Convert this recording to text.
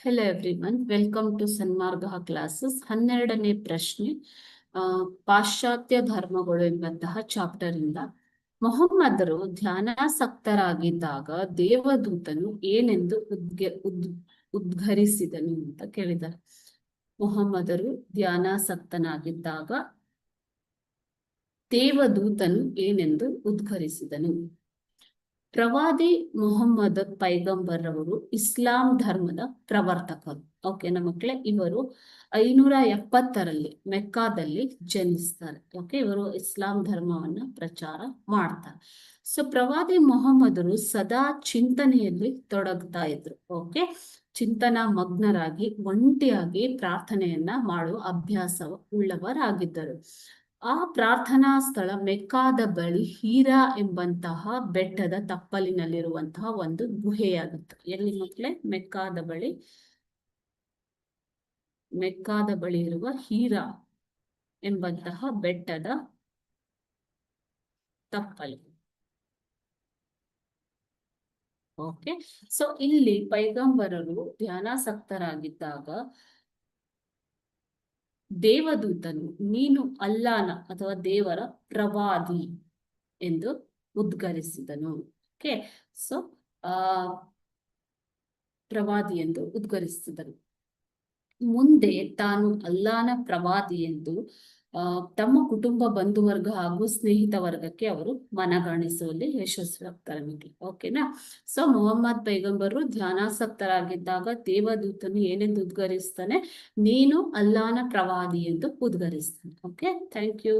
Hello everyone, welcome to Sanmarga classes. 12ನೇ ಪ್ರಶ್ನೆ, ಪಾಶ್ಚಾತ್ಯ ಧರ್ಮಗಳು ಎಂಬಂತಹ ಚಾಪ್ಟರ್ ಇಂದ ಮೊಹಮ್ಮದರು ಧ್ಯಾನಾಸಕ್ತರಾಗಿದ್ದಾಗ ದೇವದೂತನು ಏನೆಂದು ಉದ್ಘರಿಸಿದನು ಅಂತ ಕೇಳಿದ್ದಾರೆ. ಮೊಹಮ್ಮದರು ಧ್ಯಾನಾಸಕ್ತನಾಗಿದ್ದಾಗ ದೇವದೂತನು ಏನೆಂದು ಉದ್ಘರಿಸಿದನು. ಪ್ರವಾದಿ ಮೊಹಮ್ಮದ್ ಪೈಗಂಬರ್ ಅವರು ಇಸ್ಲಾಂ ಧರ್ಮದ ಪ್ರವರ್ತಕರು. ಓಕೆನಾ ಮಕ್ಕಳೇ, ಇವರು 570ರಲ್ಲಿ ಮೆಕ್ಕಾದಲ್ಲಿ ಜನಿಸ್ತಾರೆ. ಓಕೆ, ಇವರು ಇಸ್ಲಾಂ ಧರ್ಮವನ್ನ ಪ್ರಚಾರ ಮಾಡ್ತಾರೆ. ಸೊ ಪ್ರವಾದಿ ಮೊಹಮ್ಮದರು ಸದಾ ಚಿಂತನೆಯಲ್ಲಿ ತೊಡಗ್ತಾ ಇದ್ರು. ಓಕೆ, ಚಿಂತನಾ ಮಗ್ನರಾಗಿ ಒಂಟಿಯಾಗಿ ಪ್ರಾರ್ಥನೆಯನ್ನ ಮಾಡುವ ಅಭ್ಯಾಸ ಉಳ್ಳವರಾಗಿದ್ದರು. ಆ ಪ್ರಾರ್ಥನಾ ಸ್ಥಳ ಮೆಕ್ಕಾದ ಬಳಿ ಹೀರಾ ಎಂಬಂತಹ ಬೆಟ್ಟದ ತಪ್ಪಲಿನಲ್ಲಿರುವಂತಹ ಒಂದು ಗುಹೆಯಾಗುತ್ತೆ. ಎಲ್ಲಿ ಮಕ್ಕಳೇ? ಮೆಕ್ಕಾದ ಬಳಿ ಇರುವ ಹೀರಾ ಎಂಬಂತಹ ಬೆಟ್ಟದ ತಪ್ಪಲು. ಓಕೆ, ಸೊ ಇಲ್ಲಿ ಪೈಗಂಬರರು ಧ್ಯಾನಾಸಕ್ತರಾಗಿದ್ದಾಗ ದೇವದೂತನು ನೀನು ಅಲ್ಲಾನ ಅಥವಾ ದೇವರ ಪ್ರವಾದಿ ಎಂದು ಉದ್ಘರಿಸಿದನು. ಓಕೆ, ಸೊ ಪ್ರವಾದಿ ಎಂದು ಉದ್ಘರಿಸಿದನು. ಮುಂದೆ ತಾನು ಅಲ್ಲಾನ ಪ್ರವಾದಿ ಎಂದು ತಮ್ಮ ಕುಟುಂಬ ಬಂಧುವರ್ಗ ಹಾಗೂ ಸ್ನೇಹಿತ ವರ್ಗಕ್ಕೆ ಅವರು ಮನಗಾಣಿಸುವಲ್ಲಿ ಯಶಸ್ವಿಯಾಗ್ತಾರೆ ಮಕ್ಕಳು. ಓಕೆನಾ? ಸೊ ಮೊಹಮ್ಮದ್ ಪೈಗಂಬರು ಧ್ಯಾನಾಸಕ್ತರಾಗಿದ್ದಾಗ ದೇವದೂತನು ಏನೆಂದು ಉದ್ಘರಿಸ್ತಾನೆ? ನೀನು ಅಲ್ಲಾನ ಪ್ರವಾದಿ ಎಂದು ಉದ್ಘರಿಸ್ತಾನೆ. Okay, thank you.